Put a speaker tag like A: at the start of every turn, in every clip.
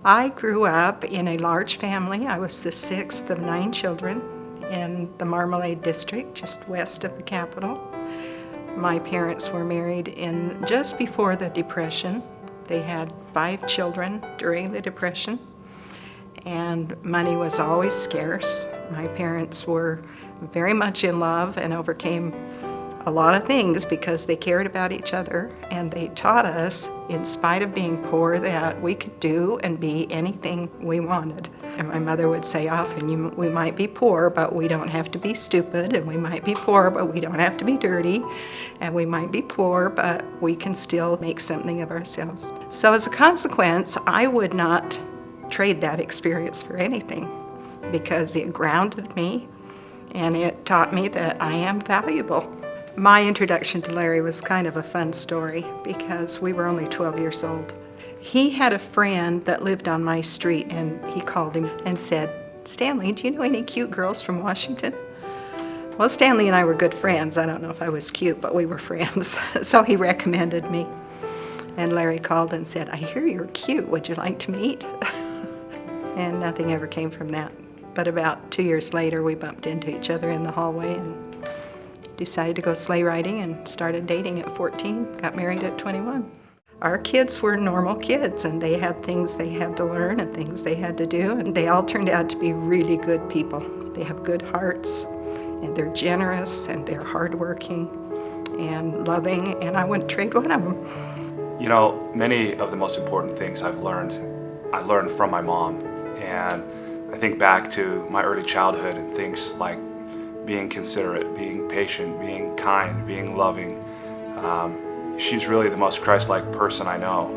A: I grew up in a large family. I was the sixth of 9 children in the Marmalade district, just west of the capital. My parents were married in just before the Depression. They had 5 children during the Depression, and money was always scarce. My parents were very much in love and overcame a lot of things because they cared about each other, and they taught us, in spite of being poor, that we could do and be anything we wanted. And my mother would say often, we might be poor, but we don't have to be stupid, and we might be poor, but we don't have to be dirty, and we might be poor, but we can still make something of ourselves. So as a consequence, I would not trade that experience for anything, because it grounded me and it taught me that I am valuable. My introduction to Larry was kind of a fun story because we were only 12 years old. He had a friend that lived on my street, and he called him and said, "Stanley, do you know any cute girls from Washington?" Well, Stanley and I were good friends. I don't know if I was cute, but we were friends. So he recommended me. And Larry called and said, "I hear you're cute. Would you like to meet?" And nothing ever came from that. But about 2 years later, we bumped into each other in the hallway and decided to go sleigh riding and started dating at 14, got married at 21. Our kids were normal kids, and they had things they had to learn and things they had to do, and they all turned out to be really good people. They have good hearts, and they're generous, and they're hardworking and loving, and I wouldn't trade one of them.
B: You know, many of the most important things I learned from my mom, and I think back to my early childhood and things like being considerate, being patient, being kind, being loving. She's really the most Christ-like person I know.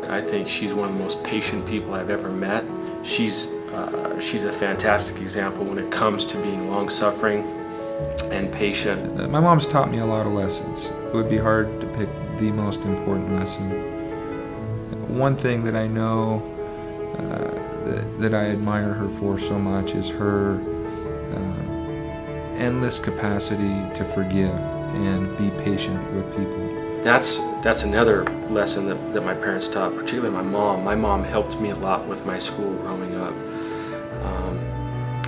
C: I think she's one of the most patient people I've ever met. She's a fantastic example when it comes to being long-suffering and patient.
D: My mom's taught me a lot of lessons. It would be hard to pick the most important lesson. One thing that I know that I admire her for so much is her endless capacity to forgive and be patient with people.
C: That's another lesson that my parents taught, particularly my mom. My mom helped me a lot with my school growing up.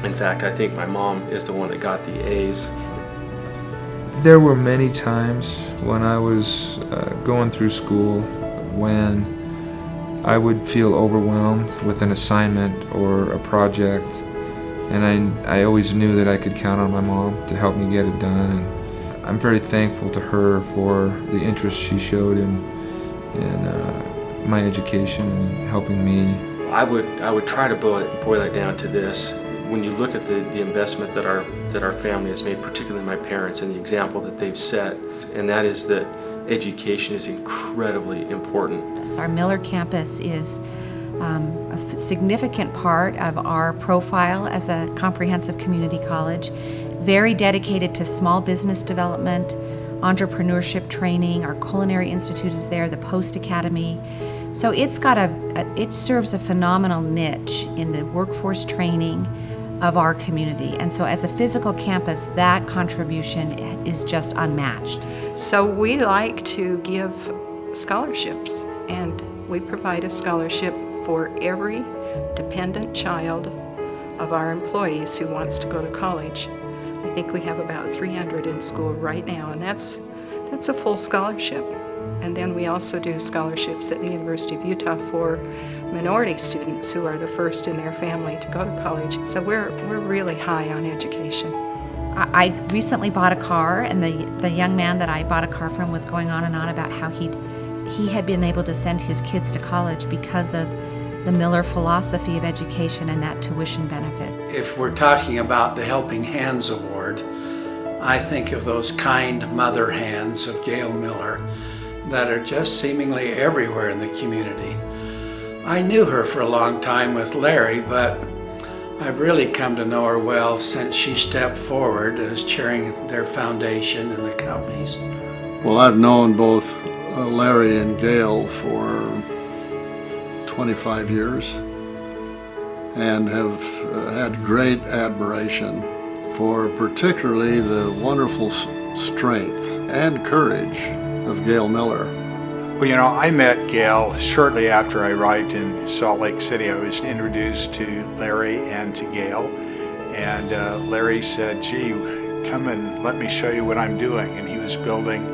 C: In fact, I think my mom is the one that got the A's.
D: There were many times when I was going through school when I would feel overwhelmed with an assignment or a project, and I always knew that I could count on my mom to help me get it done. And I'm very thankful to her for the interest she showed in my education and helping me.
C: I would try to boil it down to this. When you look at the investment that our family has made, particularly my parents, and the example that they've set, and that is that education is incredibly important.
E: Our Miller campus is a significant part of our profile as a comprehensive community college. Very dedicated to small business development, entrepreneurship training. Our Culinary Institute is there, the Post Academy. So it serves a phenomenal niche in the workforce training of our community. And so as a physical campus, that contribution is just unmatched.
A: So we like to give scholarships, and we provide a scholarship for every dependent child of our employees who wants to go to college. I think we have about 300 in school right now, and that's a full scholarship. And then we also do scholarships at the University of Utah for minority students who are the first in their family to go to college. So we're really high on education.
E: I recently bought a car, and the young man that I bought a car from was going on and on about how he had been able to send his kids to college because of the Miller philosophy of education and that tuition benefit.
F: If we're talking about the Helping Hands Award, I think of those kind mother hands of Gail Miller that are just seemingly everywhere in the community. I knew her for a long time with Larry, but I've really come to know her well since she stepped forward as chairing their foundation and the companies.
G: Well, I've known both Larry and Gail for 25 years and have had great admiration for particularly the wonderful strength and courage of Gail Miller.
H: Well, you know, I met Gail shortly after I arrived in Salt Lake City. I was introduced to Larry and to Gail, and Larry said, gee, come and let me show you what I'm doing. And he was building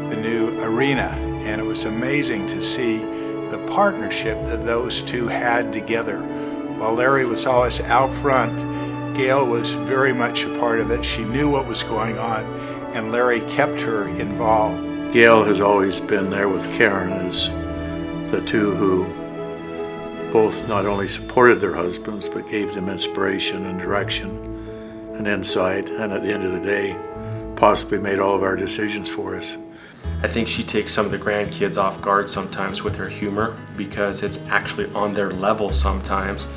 H: the new arena, and it was amazing to see the partnership that those two had together. While Larry was always out front, Gail was very much a part of it. She knew what was going on, and Larry kept her involved.
I: Gail has always been there with Karen as the two who both not only supported their husbands, but gave them inspiration and direction and insight, and at the end of the day, possibly made all of our decisions for us.
C: I think she takes some of the grandkids off guard sometimes with her humor because it's actually on their level sometimes.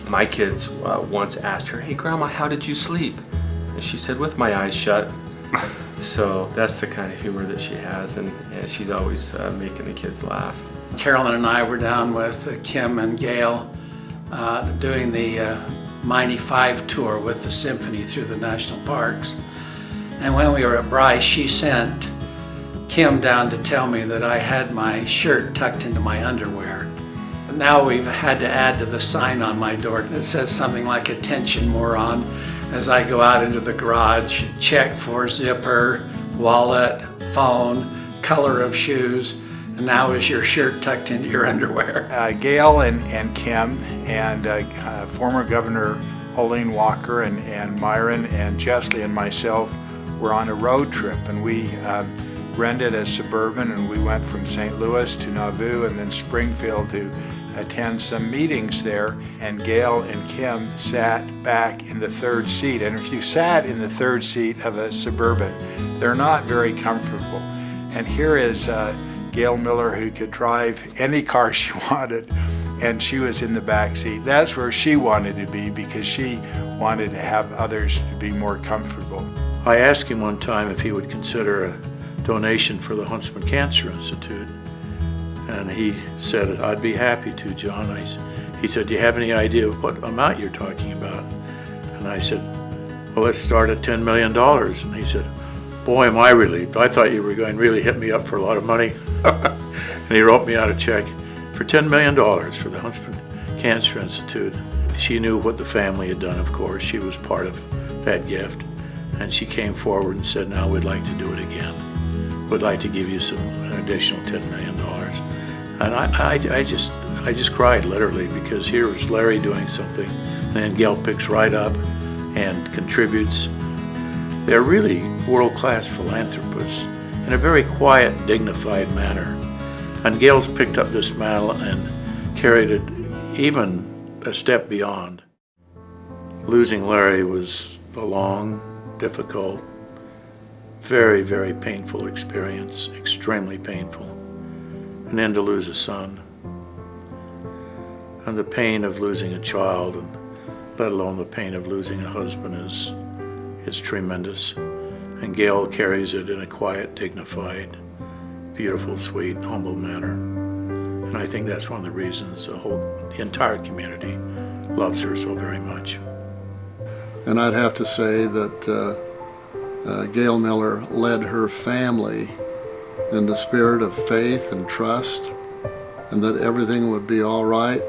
C: My kids once asked her, hey Grandma, how did you sleep? And she said, with my eyes shut. So that's the kind of humor that she has, and she's always making the kids laugh.
F: Carolyn and I were down with Kim and Gail doing the Mighty 5 tour with the symphony through the national parks. And when we were at Bryce, she sent Kim down to tell me that I had my shirt tucked into my underwear. Now we've had to add to the sign on my door that says something like, attention moron, as I go out into the garage, check for zipper, wallet, phone, color of shoes, and now is your shirt tucked into your underwear.
H: Gail and Kim and former Governor Olene Walker and Myron and Chesley and myself were on a road trip, and we rented a Suburban, and we went from St. Louis to Nauvoo and then Springfield to attend some meetings there, and Gail and Kim sat back in the third seat. And if you sat in the third seat of a Suburban, they're not very comfortable. And here is Gail Miller, who could drive any car she wanted, and she was in the back seat. That's where she wanted to be because she wanted to have others to be more comfortable.
I: I asked him one time if he would consider a donation for the Huntsman Cancer Institute. And he said, I'd be happy to, John. He said, do you have any idea of what amount you're talking about? And I said, well, let's start at $10 million. And he said, boy, am I relieved. I thought you were going to really hit me up for a lot of money. And he wrote me out a check for $10 million for the Huntsman Cancer Institute. She knew what the family had done, of course. She was part of that gift. And she came forward and said, now we'd like to do it again. We'd like to give you an additional $10 million. And I just cried literally, because here was Larry doing something, and then Gail picks right up and contributes. They're really world-class philanthropists in a very quiet, dignified manner. And Gail's picked up this mantle and carried it even a step beyond. Losing Larry was a long, difficult, very, very painful experience, extremely painful. And then to lose a son, and the pain of losing a child, and let alone the pain of losing a husband is tremendous. And Gail carries it in a quiet, dignified, beautiful, sweet, humble manner. And I think that's one of the reasons the entire community loves her so very much.
G: And I'd have to say that Gail Miller led her family in the spirit of faith and trust, and that everything would be all right.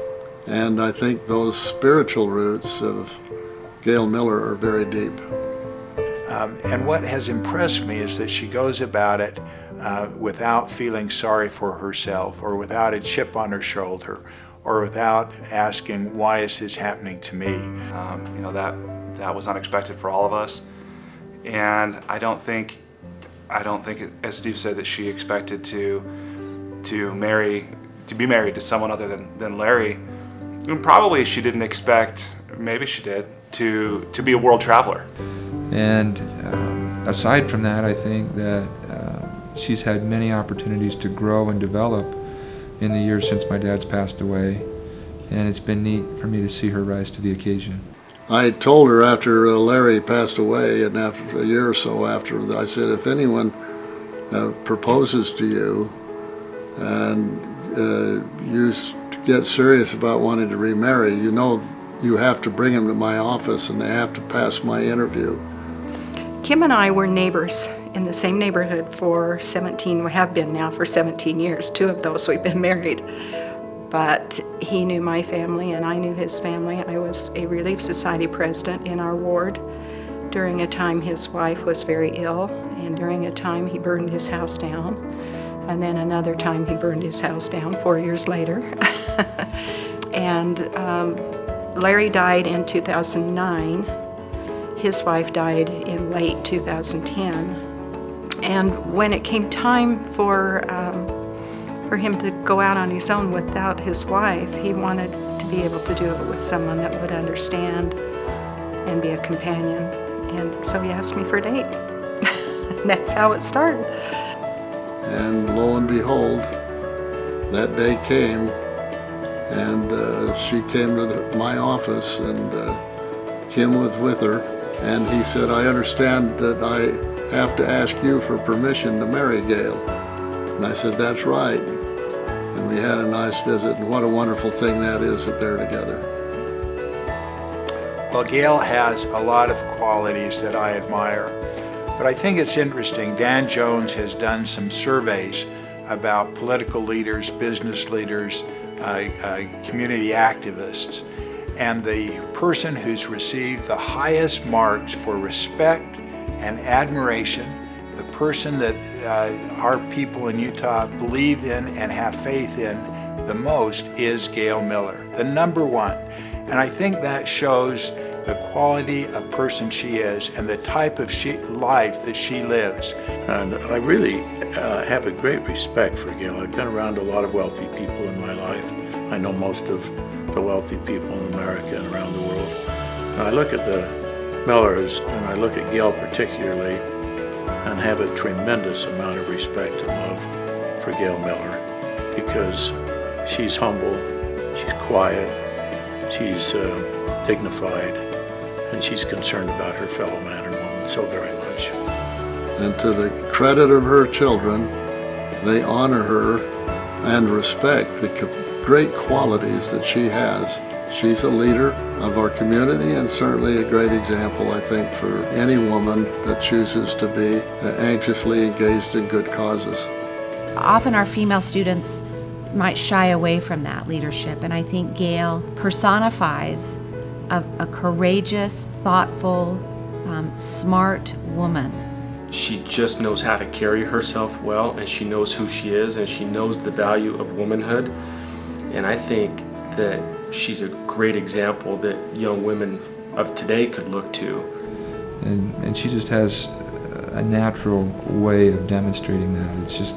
G: And I think those spiritual roots of Gail Miller are very deep.
H: And what has impressed me is that she goes about it without feeling sorry for herself, or without a chip on her shoulder, or without asking, why is this happening to me?
B: You know, that was unexpected for all of us. And I don't think, as Steve said, that she expected to be married to someone other than Larry. And probably she didn't expect, maybe she did, to be a world traveler.
D: And aside from that, I think that she's had many opportunities to grow and develop in the years since my dad's passed away, and it's been neat for me to see her rise to the occasion.
G: I told her after Larry passed away, and after a year or so after, I said, if anyone proposes to you and you get serious about wanting to remarry, you know you have to bring them to my office and they have to pass my interview.
A: Kim and I were neighbors in the same neighborhood for 17, we have been now for 17 years. 2 of those we've been married. But he knew my family and I knew his family. I was a Relief Society president in our ward during a time his wife was very ill, and during a time he burned his house down, and then another time he burned his house down 4 years later. And Larry died in 2009. His wife died in late 2010. And when it came time for him to go out on his own without his wife, he wanted to be able to do it with someone that would understand and be a companion. And so he asked me for a date. And that's how it started.
G: And lo and behold, that day came, and she came to my office, and Kim was with her, and he said, "I understand that I have to ask you for permission to marry Gail." And I said, "That's right." And we had a nice visit, and what a wonderful thing that is that they're together.
H: Well, Gail has a lot of qualities that I admire, but I think it's interesting. Dan Jones has done some surveys about political leaders, business leaders, community activists, and the person who's received the highest marks for respect and admiration, the person that our people in Utah believe in and have faith in the most, is Gail Miller, the number one. And I think that shows the quality of person she is and the type of life that she lives.
I: And I really have a great respect for Gail. I've been around a lot of wealthy people in my life. I know most of the wealthy people in America and around the world. And I look at the Millers, and I look at Gail particularly, and have a tremendous amount of respect and love for Gail Miller, because she's humble, she's quiet, she's dignified, and she's concerned about her fellow man and woman so very much.
G: And to the credit of her children, they honor her and respect the great qualities that she has. She's a leader of our community and certainly a great example, I think, for any woman that chooses to be anxiously engaged in good causes.
E: Often our female students might shy away from that leadership, and I think Gail personifies a courageous, thoughtful, smart woman.
C: She just knows how to carry herself well, and she knows who she is, and she knows the value of womanhood. And I think that she's a great example that young women of today could look to.
D: And she just has a natural way of demonstrating that.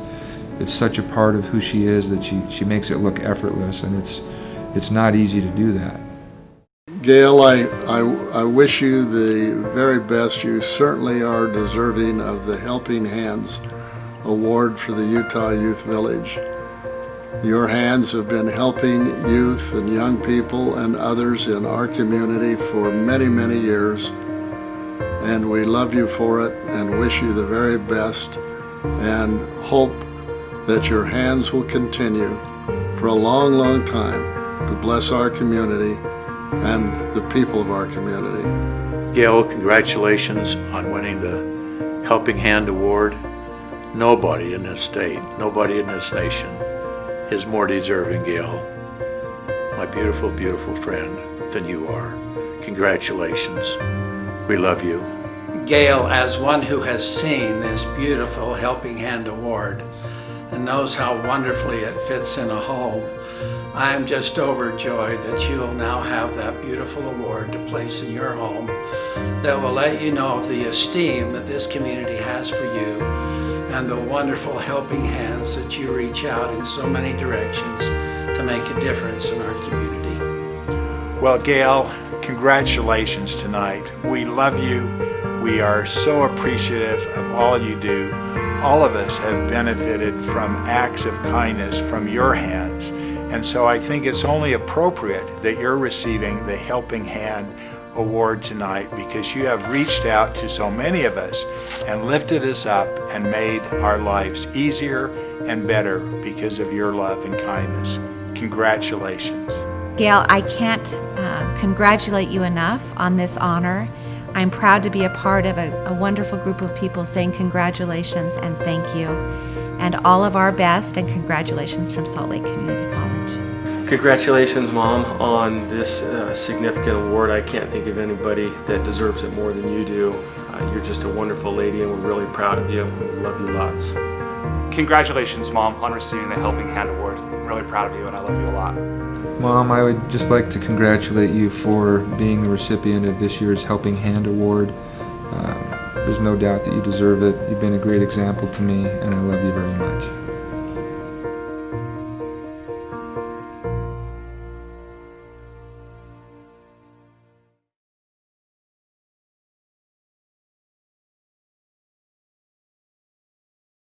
D: It's such a part of who she is that she makes it look effortless, and it's not easy to do that.
G: Gail, I wish you the very best. You certainly are deserving of the Helping Hands Award for the Utah Youth Village. Your hands have been helping youth and young people and others in our community for many, many years, and we love you for it and wish you the very best and hope that your hands will continue for a long, long time to bless our community and the people of our community.
I: Gail, congratulations on winning the Helping Hand Award. Nobody in this state, nobody in this nation is more deserving, Gail, my beautiful, beautiful friend, than you are. Congratulations. We love you.
F: Gail, as one who has seen this beautiful Helping Hand Award and knows how wonderfully it fits in a home, I am just overjoyed that you will now have that beautiful award to place in your home that will let you know of the esteem that this community has for you and the wonderful helping hands that you reach out in so many directions to make a difference in our community.
H: Well, Gail, congratulations tonight. We love you. We are so appreciative of all you do. All of us have benefited from acts of kindness from your hands. And so I think it's only appropriate that you're receiving the Helping Hand Award tonight, because you have reached out to so many of us and lifted us up and made our lives easier and better because of your love and kindness. Congratulations.
E: Gail, I can't congratulate you enough on this honor. I'm proud to be a part of a wonderful group of people saying congratulations and thank you. And all of our best and congratulations from Salt Lake Community College.
C: Congratulations, Mom, on this significant award. I can't think of anybody that deserves it more than you do. You're just a wonderful lady, and we're really proud of you. We love you lots.
B: Congratulations, Mom, on receiving the Helping Hand Award. I'm really proud of you, and I love you a lot.
D: Mom, I would just like to congratulate you for being the recipient of this year's Helping Hand Award. There's no doubt that you deserve it. You've been a great example to me, and I love you very much.